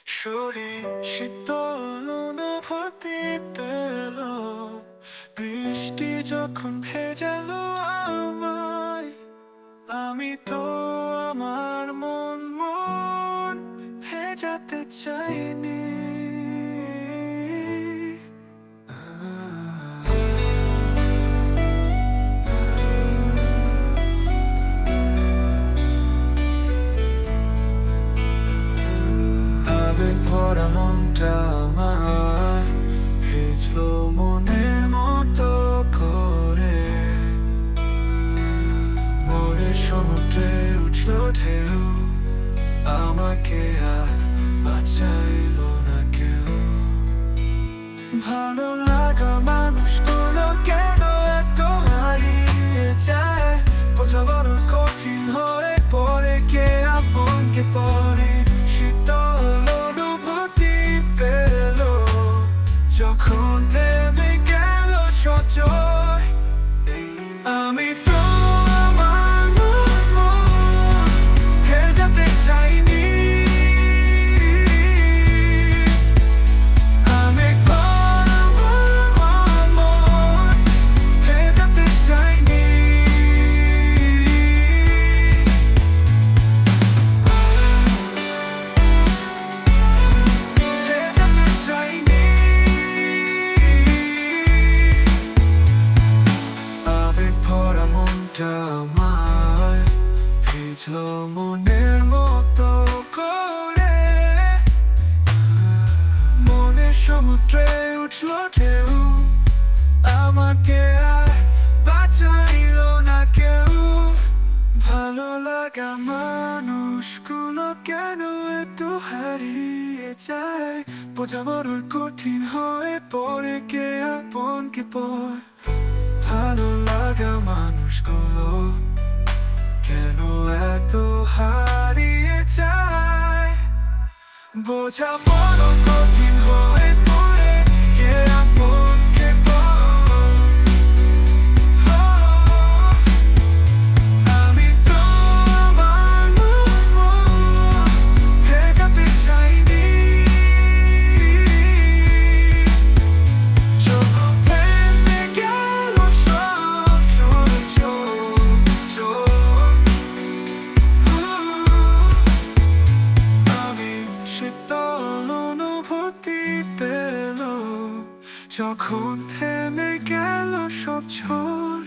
শরীর শীতল অনুভূতি পেল, বৃষ্টি যখন ভেজালো আমায়। আমি তো আমার মন ভেজাতে চাইনি। আবেগ ভরা মনটা আমার ভিজলো মনের মতো করে। মনের সমুদ্রে উঠলো ঢেউ, আমাকে আর বাঁচাইলো না কেউ। ভালো লাগা মানুষগুলো কেন এত হারিয়ে যায়, বোঝা বড় কঠিন হয়ে পড়ে। কে আপন কে পরে, শীতল অনুভূতি পেল যখন থেমে গেল সজল। আমি তো আমার মন ভেজাতে চাইনি। আমি তো আমার মন ভেজাতে চাইনি। ভেজাতে চাইনি। আবেগ ভরা মনটা আমার ভিজলো মনের মতো করে। মনের সমুদ্রে উঠলো ঢেউ, আমাকে আর বাঁচাইলো না কেউ। ভালো লাগা মানুষগুলো কেন এত হারিয়ে যায়, বোঝা বড় কঠিন হয়ে পড়ে। কে আপন কে পর, ভালো লাগা মানুষগুলো কেন এত হারিয়ে যায়, বোঝা বড় কঠিন হয়ে পড়ে। কে আপন কে পর। আমি তো আমার মন ভেজাতে চাইনি। যখন থেমে গেল সব আমি শীতল অনুভূতি পেল যখন থেমে গেল সব ঝড়।